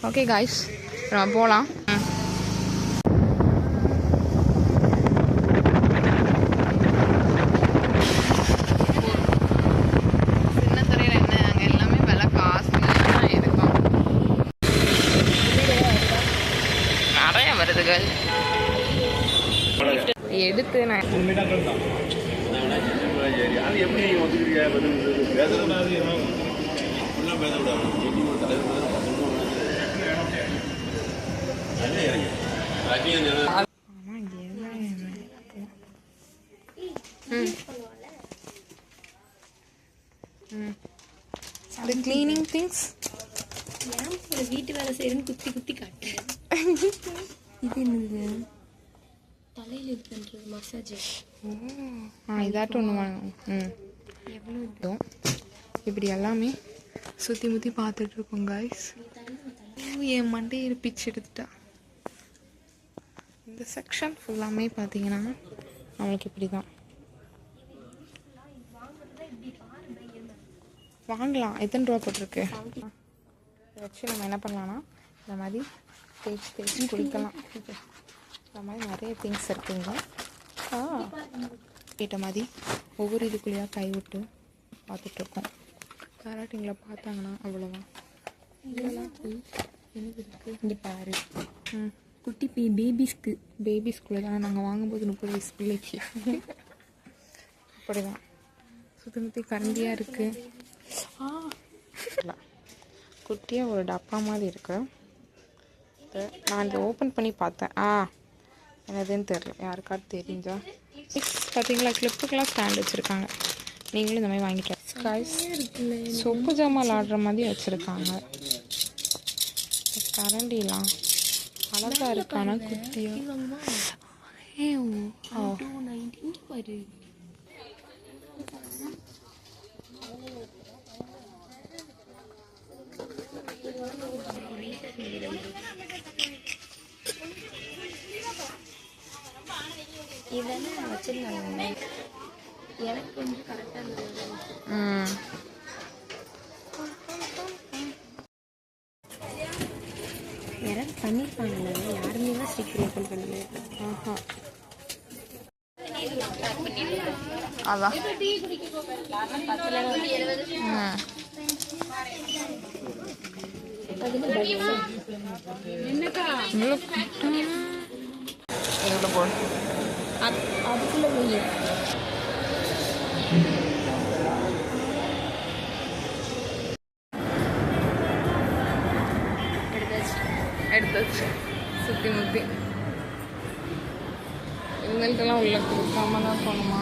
Okay guys, நம்ம போகலாம். சின்னத்துறையில் என்ன அங்கே எல்லாமே விலை காஸ்ட்லியாக இருக்கும். நிறைய வருதுகள் எடுத்து நான் the cleaning things வீட்டு வேலை செய்யறேன்னு குத்தி குத்தி காட்டு. இது என்னது? தலையில் இது பண்ணுறது மசாஜ். இதாட்டும் ஒன்று வாங்கணும். எவ்வளோ இப்படி எல்லாமே சுற்றி முற்றி பார்த்துட்ருக்கோம் காய்ஸ். என் மண்டையை பிச்சு எடுத்துட்டா. இந்த செக்ஷன் ஃபுல்லாமே பார்த்தீங்கன்னா நம்மளுக்கு இப்படி தான் வாங்கலாம். எத்தனை ரூபா போட்டிருக்கு? இதை வச்சு நம்ம என்ன பண்ணலான்னா இந்த மாதிரி தேய்ச்சி குடிக்கலாம். இந்த மாதிரி நிறைய திங்ஸ் இருக்குங்க. கேட்ட மாதிரி ஒவ்வொரு இதுக்குள்ளேயாக கை விட்டு பார்த்துட்ருக்கோம். கராட்டிங்களை பார்த்தாங்கன்னா அவ்வளோதான். இதெல்லாம் எனக்கு இருக்குது. இங்கே பாரு, குட்டி பேபிஸ்குள்ளே தான் நாங்கள் வாங்கும்போது 30 வயசு பிள்ளைக்கு அப்படி தான் சுற்றி முற்றி கரண்டியாக இருக்குது. குட்டியாக ஒரு டப்பா மாதிரி இருக்கு. நான் இதை ஓப்பன் பண்ணி பார்த்தேன். என்னதுன்னு தெரியல, யாருக்காவது தெரிஞ்சா. பார்த்தீங்களா, கிளிப்புக்கெல்லாம் ஸ்டாண்ட் வச்சுருக்காங்க. நீங்களும் இந்த மாதிரி வாங்கிட்டு காய்ஸ். சொப்பு ஜாமான் ஆடுற மாதிரி வச்சுருக்காங்க. கரண்டிலாம் அழகா இருக்கான குட்டியா. இதெல்லாம் வச்சிருந்தாங்க. எனக்கு வந்து கரெக்டாக இருந்தது. யாராவது பண்ணியிருப்பாங்கல்ல, யாருமே தான் ஸ்டிக்கர் ஓப்பன் பண்ணல. அதான் எவ்வளோ போடு அதுக்குள்ள போய் எடுத்தாச்சு. சுற்றி முற்றி இவங்கள்ட்டெல்லாம் உள்ள கொடுக்காம தான் போகணுமா?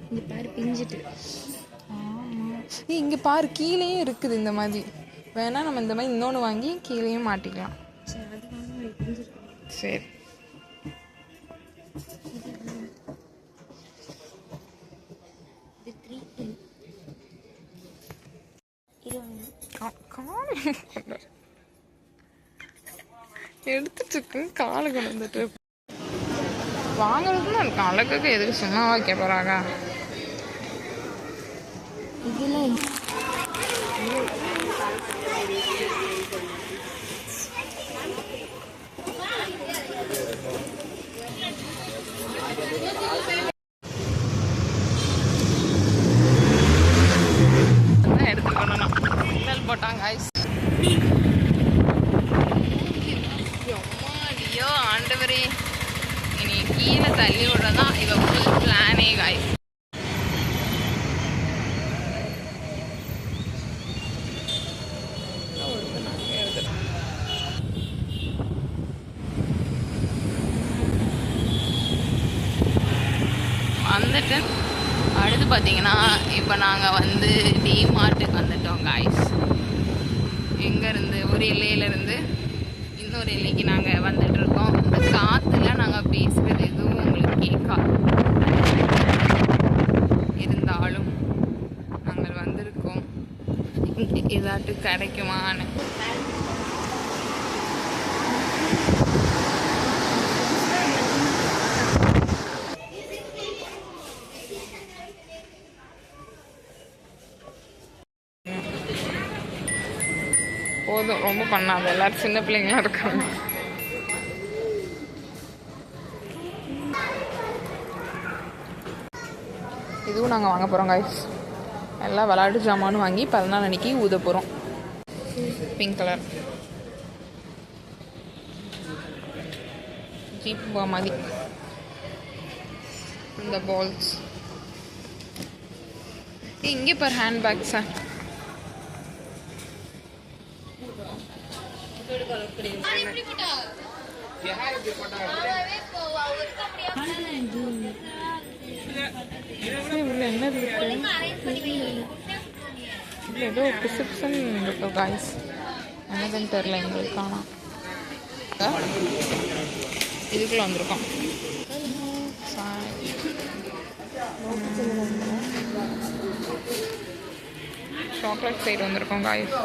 இங்கே பாரு பிஞ்சிட்டு. இங்கே பாரு, கீழேயும் இருக்குது இந்த மாதிரி. வேணா நம்ம இந்த மாதிரி இன்னொன்று வாங்கி கீழேயும் மாட்டிக்கலாம். சரி, எடுத்துட்டு காலை கொண்டு வந்துட்டு வாங்குறதுன்னு இருக்கு. அழகுக்கு எதுக்கு சும்மா வைக்க போறாங்க? இதெல்லாம் எடுத்துக்கணும். சிக்னல் போட்டாங்க ஐஸ். ஐயோ ஆண்டவரே, இனி கீழே தள்ளி விடுறதான் இவ ஃபுல் பிளானே காய்ஸ். வந்துட்டு அடுத்து பார்த்தீங்கன்னா இப்போ நாங்கள் வந்து டிமார்ட்டுக்கு வந்துட்டோம் காய்ஸ். எங்கேருந்து ஒரு எல்லையிலேருந்து இன்னொரு எல்லைக்கு நாங்கள் வந்துட்டுருக்கோம். இந்த காற்றுல நாங்கள் பேசுகிறது எதுவும் உங்களுக்கு கேட்காது. இருந்தாலும் நாங்கள் வந்திருக்கோம். இங்கே ஏதாட்டு கிடைக்குமான்னு. போதும், ரொம்ப பண்ணாது. எல்லாரும் சின்ன பிள்ளைங்களாம் இருக்காங்க. இதுவும் நாங்கள் வாங்க போகிறோம் கைஸ். எல்லாம் விளையாட்டு ஜாமான்னு வாங்கி 14 அன்னைக்கு ஊத போகிறோம். பிங்க் கலர் ஜீப் மாதிரி இந்த பால்ஸ். இங்கே பார் ஹேண்ட் பேக்ஸா. என்னது ஏதோ பிரிஸ்கிரிப்ஷன் இருக்கு காய்ஸ், என்னதுன்னு தெரில எங்களுக்கு. ஆனால் இதுக்குள்ள வந்திருக்கோம். சாக்லேட் சைடு வந்திருக்கோம் காய்ஸ்.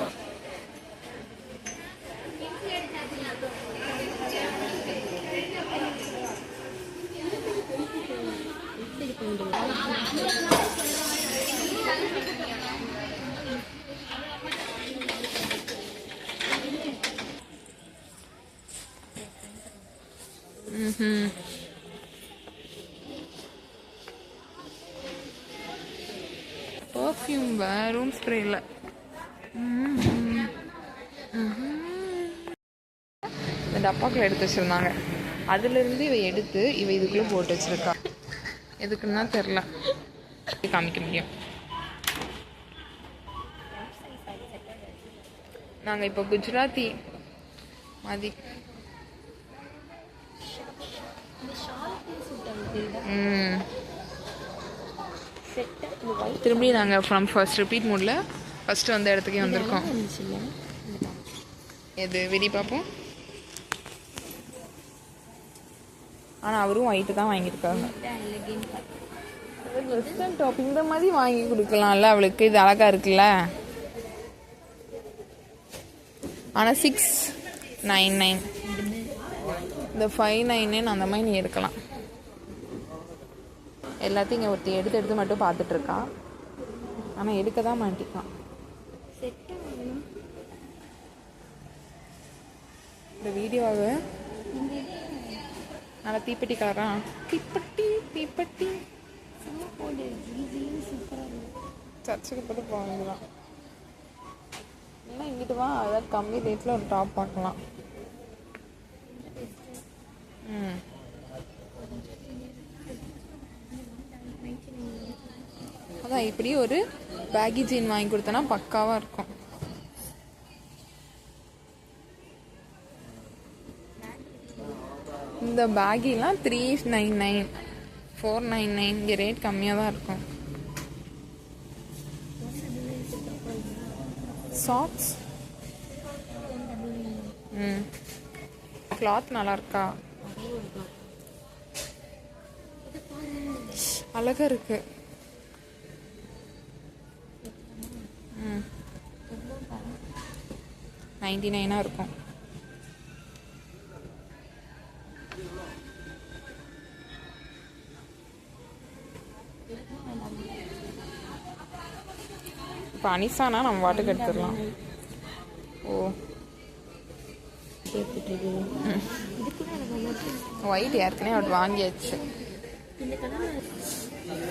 பர்ஃப்யூம் ரூம் ஸ்ப்ரே இல்லை. இந்த டப்பாக்குள்ள எடுத்து வச்சுருந்தாங்க. அதுலேருந்து இவ எடுத்து இவ இதுக்குள்ளே போட்டு வச்சுருக்கா. எதுக்குன்னா தெரில, காமிக்க முடியும். நாங்கள் இப்போ குஜராத்தி மாதிரி திரும்பி நாங்கள் ஃப்ரம் ஃபர்ஸ்ட் ரிப்பீட் மூடில் ஃபஸ்ட்டு வந்த இடத்துக்கே வந்திருக்கோம். எது வெடி பார்ப்போம். ஆனால் அவரும் ஒயிட்டு தான் வாங்கியிருக்காங்க. வெஸ்டர்ன் டாப் இந்த மாதிரி வாங்கி கொடுக்கலாம்ல அவளுக்கு. இது அழகாக இருக்குல்ல. ஆனால் 699 இந்த 599 அந்த மாதிரி நீ எடுக்கலாம். எல்லாத்தையும் இங்கே ஒருத்தி எடுத்து எடுத்து மட்டும் பார்த்துட்ருக்கா. ஆனால் எடுக்க தான் மாட்டிக்கான். இந்த வீடியோவை நல்லா தீப்பெட்டி கலரா. தீப்பெட்டி தீப்பெட்டி சர்ச்சுக்கு போட்டு போகலாம். ஏன்னா இங்கிட்டு வா, அதாவது கம்மி ரேட்டில் ஒரு டாப் பார்க்கலாம். அதான் இப்படி ஒரு பேகி ஜீன் வாங்கி கொடுத்தனா பக்காவாக இருக்கும். இந்த பேகிலாம் 399 499 இங்கே ரேட் கம்மியாக தான் இருக்கும். சாக்ஸ் கிளாத் நல்லா இருக்கா, அழகா இருக்கு. ம் 99 இருக்கும். இப்போ அனிசானா நம்ம வாட்டுக்கு எடுத்துடலாம். ஓ ஒயிட் ஏற்கனவே அவட்டு வாங்கியாச்சு.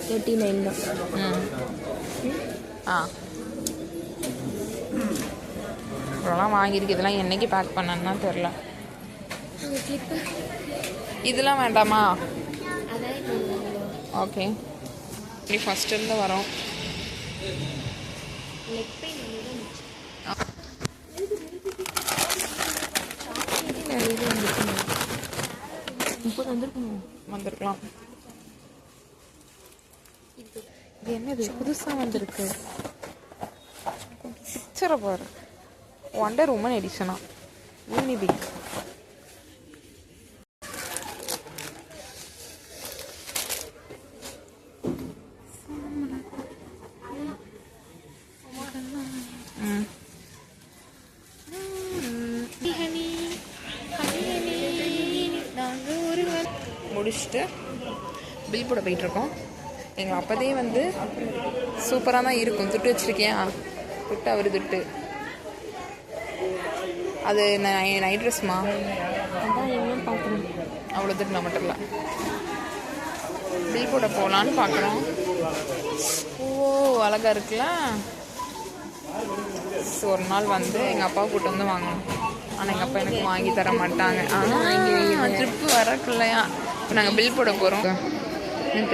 39 தான். இவ்வளோலாம் வாங்கியிருக்கு. இதெல்லாம் என்னைக்கு பேக் பண்ணணும்னா தெரில. இதெல்லாம் வேண்டாமா? ஓகே, இப்படி ஃபஸ்ட்டிருந்து வரோம். வந்திருக்கலாம். இது என்னது புதுசாக வந்திருக்கு? பிக்சரை பாரு. ஒண்டர் உமன் எடிஷனா யூனிபிக். முடிச்சுட்டு பில் போட போயிட்டுருக்கோம். எங்கள் அப்போதே வந்து சூப்பராக தான் இருக்கும். துட்டு வச்சுருக்கேன், துட்டு அவர் துட்டு அது நைட் ட்ரெஸ்மா? அதான் என்ன பார்க்குறேன். அவ்வளோ தூரம் நம்மகிட்ட இல்லை. பில் போட போகலான்னு பார்க்குறோம். ஓ அழகாக இருக்குல்ல. ஒரு நாள் வந்து எங்கள் அப்பா கூட்டு வந்து வாங்கணும். ஆனால் எங்கள் அப்பா எனக்கு வாங்கி தர மாட்டாங்க. ஆனால் ட்ரிப்பு வரக்குள்ளையா இப்போ நாங்கள் பில் போட போகிறோம்.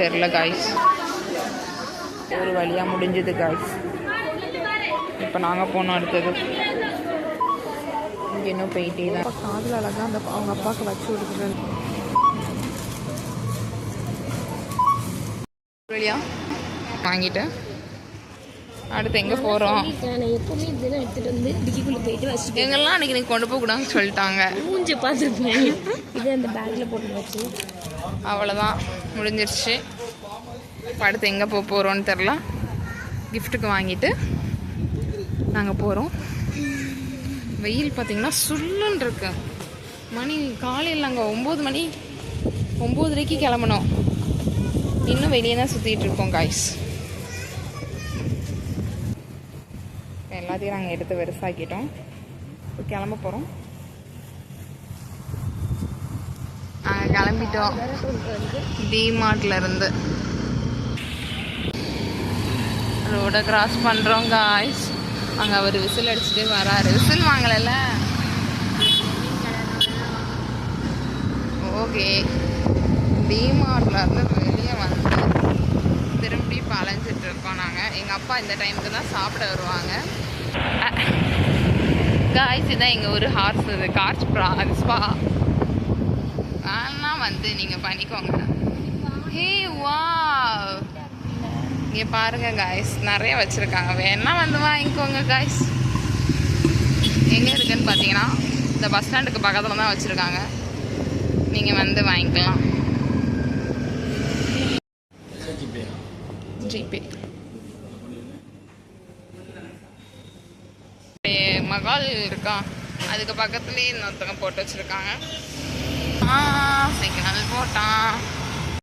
தெரில காய்ஸ். ஒரு வழியாக முடிஞ்சது காய்ஸ். இப்போ நாங்கள் போனோம் அடுத்தது. இங்கே இன்னும் போயிட்டே தான். காதில் அழகாக அந்த அவங்க அப்பாவுக்கு வச்சு விடுறது வழியா வாங்கிட்டு அடுத்து எங்கே போகிறோம்? நான் எப்பவுமே இதெல்லாம் எடுத்துகிட்டு வந்து டிக்கிக்குள்ளே போயிட்டு வச்சுட்டு எங்கெல்லாம் அன்றைக்கி நீங்கள் கொண்டு போகக்கூடாதுன்னு சொல்லிட்டாங்க. மூஞ்சி பார்த்துருப்பேன். இது அந்த பேக்கில் போட்டு வச்சு அவ்வளோதான் முடிஞ்சிருச்சு. இப்போ அடுத்து எங்கே போக போகிறோன்னு தெரில. கிஃப்ட்டுக்கு வாங்கிட்டு நாங்கள் போகிறோம். வெயில் பார்த்திங்கன்னா சுல்லுன்னு இருக்கு. மணி காலையில் நாங்கள் 9 மணி 9:30க்கு கிளம்பணும். இன்னும் வெளியே தான் சுற்றிட்டு இருக்கோம் காய்ஸ். எல்லாத்தையும் நாங்கள் எடுத்து வெறுசாக்கிட்டோம். இப்போ கிளம்ப போகிறோம். நாங்கள் கிளம்பிட்டோம் டிமார்ட்லேருந்து. ரோடை கிராஸ் பண்ணுறோம் காய்ஸ். அங்கே அவர் விசில் அடிச்சுட்டு வராரு. விசில் வாங்கலைல்ல. ஓகே. டிமார்ட்லேருந்து வெளியே வந்து திரும்பி பழஞ்சிட்டு இருக்கோம் நாங்கள். எங்கள் அப்பா இந்த டைமுக்கு தான் சாப்பிட வருவாங்க காய்ஸ். இதான் எங்கள் ஒரு ஹார்ஸ் இது கார்ச் ஸ்பா. ஆனால் வந்து நீங்கள் பண்ணிக்கோங்க. ஹே வா இங்கே பாருங்கள் காய்ஸ், நிறைய வச்சுருக்காங்க. வேணா வந்து வாங்கிக்கோங்க காய்ஸ். எங்கே இருக்குதுன்னு பார்த்தீங்கன்னா இந்த பஸ் ஸ்டாண்டுக்கு பக்கத்தில் தான் வச்சுருக்காங்க. நீங்கள் வந்து வாங்கிக்கலாம். ஜிபே. மகால் இருக்கா, அதுக்கு பக்கத்துலேயே இன்னொருத்தவங்க போட்டு வச்சுருக்காங்க. சிக்னல் போட்டான்.